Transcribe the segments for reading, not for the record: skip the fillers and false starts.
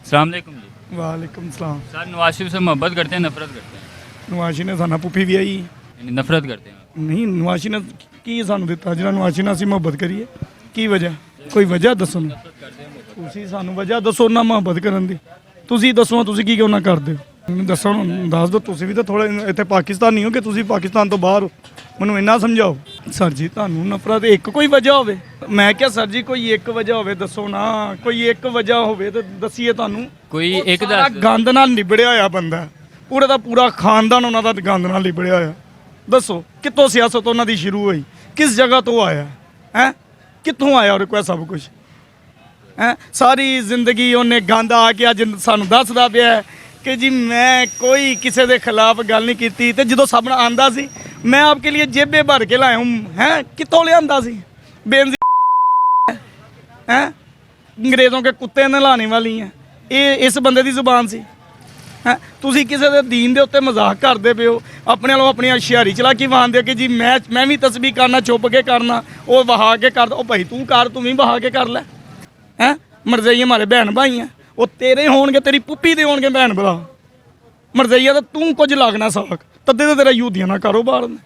अस्सलाम वालेकुम जी। वालेकुम सलाम। सर नवाज शरीफ से मोहब्बत करते हैं नफरत करते हैं? नवाशी ने साना पुप्पी भी आई यानी नफरत करते हैं। नहीं नवाशी ने की सानू दिता जिन्हें नवाशी ने ਅਸੀਂ ਮੁਹੱਬਤ ਕਰੀਏ ਕੀ ਵਜ੍ਹਾ ਕੋਈ ਵਜ੍ਹਾ ਦੱਸੋ ਨਾ ਤੁਸੀਂ ਸਾਨੂੰ ਵਜ੍ਹਾ ਦੱਸੋ ਨਾ ਮੁਹੱਬਤ ਕਰਨ ਦੀ ਤੁਸੀਂ ਦੱਸੋ ਤੁਸੀਂ ਕੀ ਕਿਉਂ ਨਾ ਕਰਦੇ ਹੋ ਮੈਨੂੰ ਦੱਸੋ ਦੱਸ ਦਿਓ ਤੁਸੀਂ ਵੀ ਤਾਂ ਥੋੜਾ ਇੱਥੇ ਪਾਕਿਸਤਾਨੀ ਹੋ ਕਿ ਤੁਸੀਂ ਪਾਕਿਸਤਾਨ ਤੋਂ ਬਾਹਰ ਹੋ ਮੈਨੂੰ ਇੰਨਾ ਸਮਝਾਓ ਸਰ ਜੀ ਤੁਹਾਨੂੰ ਨਫ਼ਰਤ ਇੱਕ ਕੋਈ ਵਜ੍ਹਾ ਹੋਵੇ ਮੈਂ ਕਿਹਾ ਸਰ ਜੀ ਕੋਈ ਇੱਕ ਵਜ੍ਹਾ ਹੋਵੇ ਦੱਸੋ ਨਾ ਕੋਈ ਇੱਕ ਵਜ੍ਹਾ ਹੋਵੇ ਤਾਂ ਦੱਸੀਏ ਤੁਹਾਨੂੰ ਕੋਈ ਇੱਕ ਸਾਰਾ ਦੱਸ ਗੰਦ ਨਾਲ ਨਿਬੜਿਆ ਹੋਇਆ ਬੰਦਾ ਪੂਰੇ ਦਾ ਪੂਰਾ ਖਾਨਦਾਨ ਉਹਨਾਂ ਦਾ ਗੰਦ ਨਾਲ ਨਿਬੜਿਆ ਹੋਇਆ ਦੱਸੋ ਕਿੱਥੋਂ ਸਿਆਸਤ ਉਹਨਾਂ ਦੀ ਸ਼ੁਰੂ ਹੋਈ ਕਿਸ ਜਗ੍ਹਾ ਤੋਂ ਆਇਆ ਹੈ ਕਿੱਥੋਂ ਆਇਆ ਉਹਦੇ ਕੋਲ ਸਭ ਕੁਝ ਹੈ ਸਾਰੀ ਜ਼ਿੰਦਗੀ ਉਹਨੇ ਗੰਦ ਆ ਕੇ ਅੱਜ ਸਾਨੂੰ ਦੱਸਦਾ ਪਿਆ कि जी मैं कोई किसी के खिलाफ गल नहीं की तो जो सब आंदा सी मैं आपके लिए जेबे भर के लाया हूँ हैं कितों लिया सी बेनजी हैं अंग्रेज़ों के कुत्ते नहलाने वाली हैं ये इस बंदे की जुबान सी हैं तुसी किसी के दीन के उत्ते मजाक करते पे हो अपने वालों अपनी हुशियारी चलाकी वाहते कि जी मैं भी तस्बीह करना चुप के करना वो बहा के कर भाई तू कर तू भी बहा के कर लै हैं मरजाई हमारे भैन भाई हैं वो तेरे होणगे तेरी पुप्पी दे होणगे भैन भरा मरजाइया तो तू कुछ लगना साख तदे तो तेरा यूदियां ना कारोबार ने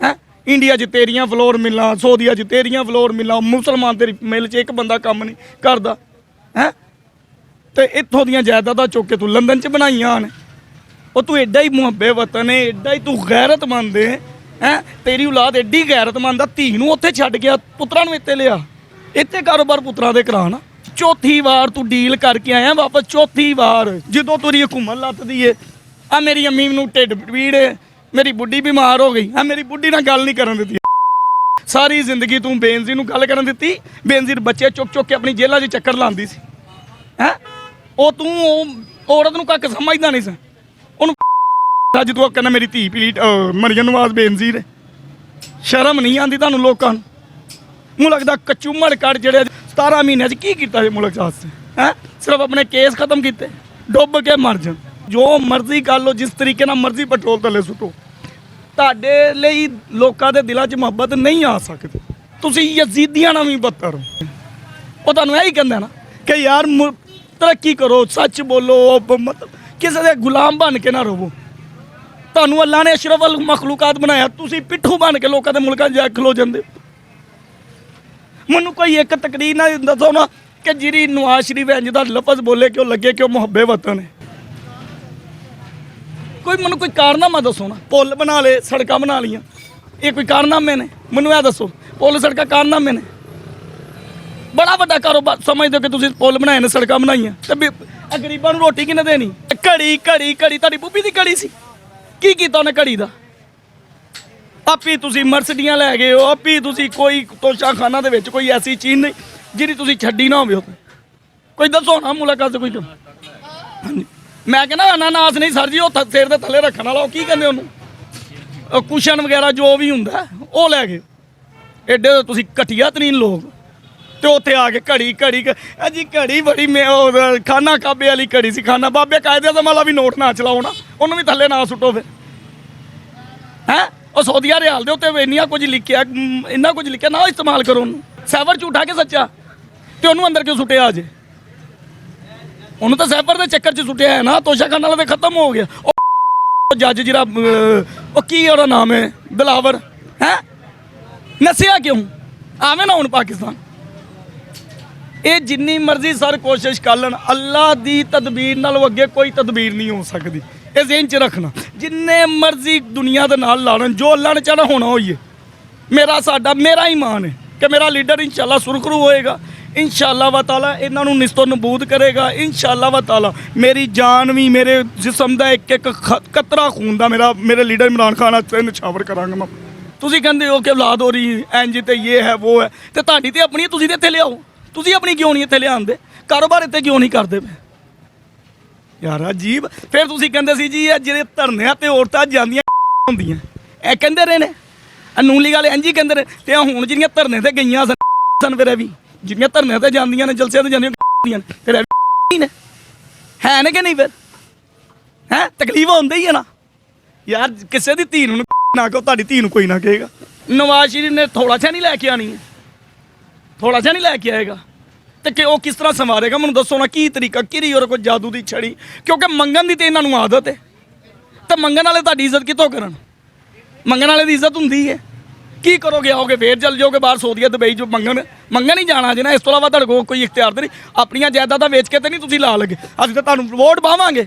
हैं इंडिया च तेरियां फ्लोर मिलां सऊदीया च तेरियां फ्लोर मिलां मुसलमान तेरी मिल च एक बंदा कम नहीं करदा हैं तो इत्थों दियां जायदादां चुक के तू लंदन च बनाईयां ने वो तू एडा ही मुहब्बे वतन है एडा ही तू गैरतमंद है तेरी औलाद एडी गैरतमंद आ धी नूं उत्थे छड्ड गया पुत्तरां नूं इत्ते लिया इत्ते कारोबार पुत्तरां दे करा ना चौथी बार तू डील करके आया वापस चौथी बार जो तुरी हुकूमत लत्ती है आ मेरी अम्मी नूं ढिड पीड़ है मेरी बुढ़ी बीमार हो गई आ मेरी बुढ़ी नाल गल नहीं करन दित्ती सारी जिंदगी तू बेनज़ीर नूं गल करन दित्ती बेनज़ीर बच्चे चुक चुक के अपनी जेलां 'च चक्कर लांदी सी हैं ओ तू औरत नूं कक्ख समझदा नहीं सी ओनूं अज तू कहना मेरी धी पीली मरियम नवाज बेनज़ीर है शर्म नहीं आंदी तुहानूं लोकां नूं ਮੈਨੂੰ लगदा कच्चू मड़कड़ ਜਿਹੜੇ 17 ਮਹੀਨਿਆਂ 'ਚ ਕੀ ਕੀਤਾ ਜੇ ਮੁਲਕ ਵਾਸਤੇ ਹੈ ਸਿਰਫ ਆਪਣੇ ਕੇਸ ਖਤਮ ਕੀਤੇ ਡੁੱਬ ਕੇ ਮਰ ਜਾਣ ਜੋ ਮਰਜ਼ੀ ਕਰ ਲਓ ਜਿਸ ਤਰੀਕੇ ਨਾਲ ਮਰਜ਼ੀ ਪੈਟਰੋਲ ਥੱਲੇ ਸੁੱਟੋ ਤੁਹਾਡੇ ਲਈ ਲੋਕਾਂ ਦੇ ਦਿਲਾਂ 'ਚ ਮੁਹੱਬਤ ਨਹੀਂ ਆ ਸਕਦੀ ਤੁਸੀਂ ਯਜ਼ੀਦੀਆਂ ਨਾਲ ਵੀ ਬੱਤਰ ਹੋ ਉਹ ਤੁਹਾਨੂੰ ਇਹੀ ਕਹਿੰਦਾ ਨਾ ਕਿ ਯਾਰ ਤਰੱਕੀ ਕਰੋ ਸੱਚ ਬੋਲੋ ਮਤਲਬ ਕਿਸੇ ਦੇ ਗੁਲਾਮ ਬਣ ਕੇ ਨਾ ਰਹੋ ਤੁਹਾਨੂੰ ਅੱਲਾ ਨੇ ਅਸ਼ਰਫ ਅਲ ਮਖਲੂਕਾਤ ਬਣਾਇਆ ਤੁਸੀਂ ਪਿੱਠੂ ਬਣ ਕੇ ਲੋਕਾਂ ਦੇ ਮੁਲਕਾਂ 'ਚ ਜਾ ਖਲੋ ਜਾਂਦੇ ਮੈਨੂੰ ਕੋਈ ਇੱਕ ਤਕਰੀਰ ਨਾ ਦੱਸੋ ਨਾ ਕਿ ਜਿਹੜੀ ਨਵਾਜ਼ ਸ਼ਰੀਫ ਇੰਜ ਦਾ ਲਫ਼ਜ਼ ਬੋਲੇ ਕਿ ਉਹ ਲੱਗੇ ਕਿ ਉਹ ਮੁਹੱਬੇ ਵਤਨ ਹੈ ਕੋਈ ਮੈਨੂੰ ਕੋਈ ਕਾਰਨਾਮਾ ਦੱਸੋ ਨਾ ਪੁੱਲ ਬਣਾ ਲਏ ਸੜਕਾਂ ਬਣਾ ਲਈਆਂ ਇਹ ਕੋਈ ਕਾਰਨਾਮੇ ਨੇ ਮੈਨੂੰ ਇਹ ਦੱਸੋ ਪੁੱਲ ਸੜਕਾਂ ਕਾਰਨਾਮੇ ਨੇ ਬੜਾ ਵੱਡਾ ਕਾਰੋਬਾਰ ਸਮਝਦੇ ਹੋ ਕਿ ਤੁਸੀਂ ਪੁੱਲ ਬਣਾਏ ਨੇ ਸੜਕਾਂ ਬਣਾਈਆਂ ਤੇ ਗਰੀਬਾਂ ਨੂੰ ਰੋਟੀ ਕਿਹਨੇ ਦੇਣੀ ਘੜੀ ਘੜੀ ਘੜੀ ਤੁਹਾਡੀ ਬੁੱਬੀ ਦੀ ਘੜੀ ਸੀ ਕੀ ਕੀਤਾ ਉਹਨੇ ਘੜੀ ਦਾ ਆਪੀ ਤੁਸੀਂ ਮਰਸਡੀਆਂ ਲੈ ਗਏ ਹੋ ਆਪੀ ਤੁਸੀਂ ਕੋਈ ਤੋਸ਼ਾਖਾਨਾ ਦੇ ਵਿੱਚ ਕੋਈ ਐਸੀ ਚੀਜ਼ ਨਹੀਂ ਜਿਹੜੀ ਤੁਸੀਂ ਛੱਡੀ ਨਾ ਹੋਵੇ ਕੋਈ ਦੱਸੋ ਨਾ ਮੁਲਾਕਾਤ ਕੋਈ ਹਾਂਜੀ ਮੈਂ ਕਹਿੰਦਾ ਅਨਾਨਾਸ ਨਹੀਂ ਸਰ ਜੀ ਉਹ ਸਿਰ ਦੇ ਥੱਲੇ ਰੱਖਣ ਵਾਲਾ ਉਹ ਕੀ ਕਹਿੰਦੇ ਉਹਨੂੰ ਕੁਸ਼ਨ ਵਗੈਰਾ ਜੋ ਵੀ ਹੁੰਦਾ ਉਹ ਲੈ ਗਏ ਐਡੇ ਤੁਸੀਂ ਘਟੀਆ ਤਰੀਨ ਲੋਕ ਤੇ ਉੱਥੇ ਆ ਕੇ ਘੜੀ ਘੜੀ ਜੀ ਘੜੀ ਬੜੀ ਖਾਨਾ ਕਾਬੇ ਵਾਲੀ ਘੜੀ ਸੀ ਖਾਨਾ ਬਾਬੇ ਕਾਇਦੇ ਆਜ਼ਮ ਵਾਲਾ ਵੀ ਨੋਟ ਨਾ ਚਲਾਓ ਨਾ ਉਹਨੂੰ ਵੀ ਥੱਲੇ ਨਾ ਸੁੱਟੋ ਫਿਰ ਹੈਂ ਉਹ ਸੌਦੀਆ ਰਿਆਲ ਦੇ ਉੱਤੇ ਇੰਨਾ ਕੁਝ ਲਿਖਿਆ ਨਾ ਇਸਤੇਮਾਲ ਕਰੋ ਉਹਨੂੰ ਸੈਫਰ ਝੂਠਾ ਕਿ ਸੱਚਾ ਤੇ ਉਹਨੂੰ ਅੰਦਰ ਕਿਉਂ ਸੁੱਟਿਆ ਅਜੇ ਉਹਨੂੰ ਤਾਂ ਸੈਫਰ ਦੇ ਚੱਕਰ 'ਚ ਸੁੱਟਿਆ ਹੈ ਨਾ ਤੋਸ਼ਾਖਾਨਾ ਵਾਲਾ ਤੇ ਖਤਮ ਹੋ ਗਿਆ ਉਹ ਜੱਜ ਜਿਹੜਾ ਉਹ ਕੀ ਉਹਦਾ ਨਾਮ ਹੈ ਦਿਲਾਵਰ ਹੈ ਨਸਿਆ ਕਿਉਂ ਆਵੇਂ ਨਾ ਹੁਣ ਪਾਕਿਸਤਾਨ ਇਹ ਜਿੰਨੀ ਮਰਜ਼ੀ ਸਰ ਕੋਸ਼ਿਸ਼ ਕਰ ਲੈਣ ਅੱਲਾ ਦੀ ਤਦਬੀਰ ਨਾਲੋਂ ਅੱਗੇ ਕੋਈ ਤਦਬੀਰ ਨਹੀਂ ਹੋ ਸਕਦੀ ਇਹ ਜ਼ਿਹਨ 'ਚ ਰੱਖਣਾ ਜਿੰਨੇ ਮਰਜ਼ੀ ਦੁਨੀਆ ਦੇ ਨਾਲ ਲੜਨ ਜੋ ਅੱਲਾ ਨੇ ਚਾਹਣਾ ਹੋਣਾ ਹੋਈਏ ਮੇਰਾ ਈਮਾਨ ਹੈ ਕਿ ਮੇਰਾ ਲੀਡਰ ਇਨਸ਼ਾਅੱਲਾ ਸੁਰਖਰੂ ਹੋਏਗਾ ਇਨਸ਼ਾਅੱਲਾ ਵਾ ਤਾਲਾ ਇਹਨਾਂ ਨੂੰ ਨਿਸਤੋ ਨਬੂਦ ਕਰੇਗਾ ਇਨਸ਼ਾਅੱਲਾ ਵਾ ਤਾਲਾ ਮੇਰੀ ਜਾਨ ਵੀ ਮੇਰੇ ਜਿਸਮ ਦਾ ਇੱਕ ਇੱਕ ਕਤਰਾ ਖੂਨ ਦਾ ਮੇਰੇ ਲੀਡਰ ਇਮਰਾਨ ਖਾਨ ਤੇ ਨਿਛਾਵਰ ਕਰਾਂਗਾ ਮੈਂ ਤੁਸੀਂ ਕਹਿੰਦੇ ਹੋ ਕਿ ਔਲਾਦ ਹੋ ਰਹੀ ਇੰਜ ਤੇ ਇਹ ਹੈ ਉਹ ਹੈ ਤੇ ਤੁਹਾਡੀ ਤੇ ਆਪਣੀ ਤੁਸੀਂ ਤੇ ਇੱਥੇ ਲਿਆਓ ਤੁਸੀਂ ਆਪਣੀ ਕਿਉਂ ਨਹੀਂ ਇੱਥੇ ਲਿਆਉਂਦੇ ਕਾਰੋਬਾਰ ਇੱਥੇ ਕਿਉਂ ਨਹੀਂ ਕਰਦੇ ਯਾਰ ਅਜੀਬ ਫਿਰ ਤੁਸੀਂ ਕਹਿੰਦੇ ਸੀ ਜੀ ਇਹ ਜਿਹੜੇ ਧਰਨਿਆਂ ਤੇ ਔਰਤਾਂ ਜਾਂਦੀਆਂ ਹੁੰਦੀਆਂ ਇਹ ਕਹਿੰਦੇ ਰਹੇ ਨੇ ਅਨੂਲੀ ਵਾਲੇ ਇੰਝ ਹੀ ਕਹਿੰਦੇ ਰਹੇ ਤੇ ਹੁਣ ਜਿਹੜੀਆਂ ਧਰਨੇ ਤੇ ਗਈਆਂ ਸਨ ਫਿਰ ਵੀ ਜਿਹੜੀਆਂ ਧਰਨਿਆਂ ਤੇ ਜਾਂਦੀਆਂ ਨੇ ਜਲਸਿਆਂ ਤੇ ਜਾਂਦੀਆਂ ਫਿਰ ਨੇ ਹੈ ਨੇ ਕਿ ਨਹੀਂ ਫਿਰ ਹੈ ਤਕਲੀਫ ਹੁੰਦੀ ਹੀ ਹੈ ਨਾ ਯਾਰ ਕਿਸੇ ਦੀ ਧੀ ਨੂੰ ਨਾ ਕਹੋ ਤੁਹਾਡੀ ਧੀ ਨੂੰ ਕੋਈ ਨਾ ਕਹੇਗਾ ਨਵਾਜ਼ ਸ਼ਰੀਫ ਨੇ ਥੋੜਾ ਜਿਹਾ ਨਹੀਂ ਲੈ ਕੇ ਆਣੀ ਹੈ ਥੋੜਾ ਜਿਹਾ ਨਹੀਂ ਲੈ ਕੇ ਆਏਗਾ ਤੇ ਕਿ ਉਹ ਕਿਸ ਤਰ੍ਹਾਂ ਸੰਵਾਰੇਗਾ? ਮੈਨੂੰ ਦੱਸੋ ਨਾ, ਕੀ ਤਰੀਕਾ, ਕਿਹੜੀ ਔਰ ਕੋਈ ਜਾਦੂ ਦੀ ਛੜੀ? ਕਿਉਂਕਿ ਮੰਗਣ ਦੀ ਤੇ ਇਹਨਾਂ ਨੂੰ ਆਦਤ ਹੈ, ਤੇ ਮੰਗਣ ਵਾਲੇ ਤੁਹਾਡੀ ਇੱਜ਼ਤ ਕਿੱਥੋਂ ਕਰਨ? ਮੰਗਣ ਵਾਲੇ ਦੀ ਇੱਜ਼ਤ ਹੁੰਦੀ ਹੈ। ਕੀ ਕਰੋਗੇ? ਆਓਗੇ ਫੇਰ ਚੱਲ ਜਾਓਗੇ ਬਾਹਰ ਸਊਦੀਆ ਦੁਬਈ ਜੋ ਮੰਗਣ ਹੀ ਜਾਣਾ ਜੇ ਨਾ, ਇਸ ਤੋਂ ਇਲਾਵਾ ਤੁਹਾਡੇ ਕੋਲ ਕੋਈ ਇਖਤਿਆਰ ਤਾਂ ਨਹੀਂ। ਆਪਣੀਆਂ ਜਾਇਦਾਦਾਂ ਵੇਚ ਕੇ ਤੇ ਨਹੀਂ ਤੁਸੀਂ ਲਾ ਲਗੇ। ਅੱਜ ਤਾਂ ਤੁਹਾਨੂੰ ਵੋਟ ਪਾਵਾਂਗੇ,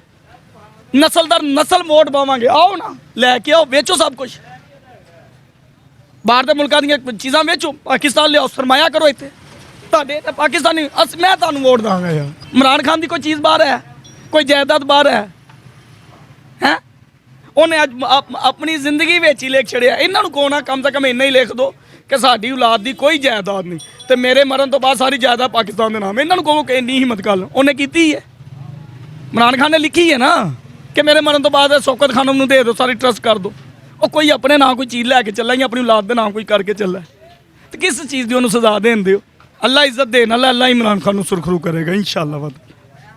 ਨਸਲ ਦਰ ਨਸਲ ਵੋਟ ਪਾਵਾਂਗੇ, ਆਓ ਨਾ ਲੈ ਕੇ ਆਓ, ਵੇਚੋ ਸਭ ਕੁਝ, ਬਾਹਰ ਦੇ ਮੁਲਕਾਂ ਦੀਆਂ ਚੀਜ਼ਾਂ ਵੇਚੋ, ਪਾਕਿਸਤਾਨ ਲਿਆਓ, ਸਰਮਾਇਆ ਕਰੋ ਇੱਥੇ। ਤੁਹਾਡੇ ਤੇ ਪਾਕਿਸਤਾਨੀ ਮੈਂ ਤੁਹਾਨੂੰ ਵੋਟ ਦਾਂਗਾ ਯਾਰ। ਇਮਰਾਨ ਖਾਨ ਦੀ ਕੋਈ ਚੀਜ਼ ਬਾਹਰ ਹੈ? ਕੋਈ ਜਾਇਦਾਦ ਬਾਹਰ ਹੈ? ਹੈ ਉਹਨੇ ਅੱਜ ਆਪਣੀ ਜ਼ਿੰਦਗੀ ਵਿੱਚ ਹੀ ਲਿਖ ਛੜਿਆ। ਇਹਨਾਂ ਨੂੰ ਕੋਣਾ ਕਮ ਸੇ ਕਮ ਇੰਨਾ ਹੀ ਲਿਖ ਦੋ ਕਿ ਸਾਡੀ ਔਲਾਦ ਦੀ ਕੋਈ ਜਾਇਦਾਦ ਨਹੀਂ, ਤੇ ਮੇਰੇ ਮਰਨ ਤੋਂ ਬਾਅਦ ਸਾਰੀ ਜਾਇਦਾਦ ਪਾਕਿਸਤਾਨ ਦੇ ਨਾਮ। ਇਹਨਾਂ ਨੂੰ ਕਹੋ ਕਿ ਇੰਨੀ ਹਿੰਮਤ ਕਰ। ਉਹਨੇ ਕੀਤੀ ਹੈ, ਇਮਰਾਨ ਖਾਨ ਨੇ ਲਿਖੀ ਹੈ ਨਾ ਕਿ ਮੇਰੇ ਮਰਨ ਤੋਂ ਬਾਅਦ ਸ਼ੌਕਤ ਖਾਨਮ ਨੂੰ ਦੇ ਦਿਓ, ਸਾਰੀ ਟਰਸਟ ਕਰ ਦਿਓ। ਉਹ ਕੋਈ ਆਪਣੇ ਨਾਂ ਕੋਈ ਚੀਜ਼ ਲੈ ਕੇ ਚੱਲਾ ਜਾਂ ਆਪਣੀ ਔਲਾਦ ਦੇ ਨਾਂ ਕੋਈ ਕਰਕੇ ਚੱਲਾ, ਤੇ ਕਿਸ ਚੀਜ਼ ਦੀ ਉਹਨੂੰ ਸਜ਼ਾ ਦੇਣ ਦਿਓ? ਅੱਲਾ ਇੱਜ਼ਤ ਦੇਣ ਵਾਲਾ, ਅੱਲਾ ਇਮਰਾਨ ਖਾਨ ਨੂੰ ਸੁਰਖਰੂ ਕਰੇਗਾ ਇਨਸ਼ਾਅੱਲਾ। ਵਦ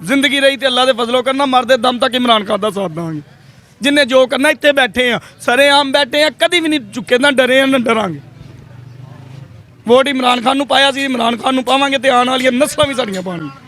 ਜ਼ਿੰਦਗੀ ਰਹੀ ਤੇ ਅੱਲਾ ਦੇ ਫਜ਼ਲੋ ਕਰਨਾ, ਮਰਦੇ ਦਮ ਤੱਕ ਇਮਰਾਨ ਖਾਨ ਦਾ ਸਾਥ ਦਾਂਗੇ। ਜਿੰਨੇ ਜੋ ਕਰਨਾ, ਇੱਥੇ ਬੈਠੇ ਆ, ਸਰੇਆਮ ਬੈਠੇ ਆ, ਕਦੀ ਵੀ ਨਹੀਂ ਝੁਕੇ, ਨਾ ਡਰੇ ਆ ਨਾ ਡਰਾਂਗੇ। ਵੋਟ ਇਮਰਾਨ ਖਾਨ ਨੂੰ ਪਾਇਆ ਸੀ, ਇਮਰਾਨ ਖਾਨ ਨੂੰ ਪਾਵਾਂਗੇ, ਤੇ ਆਉਣ ਵਾਲੀਆਂ ਨਸਲਾਂ ਵੀ ਸਾਡੀਆਂ ਪਾਉਣਗੀਆਂ।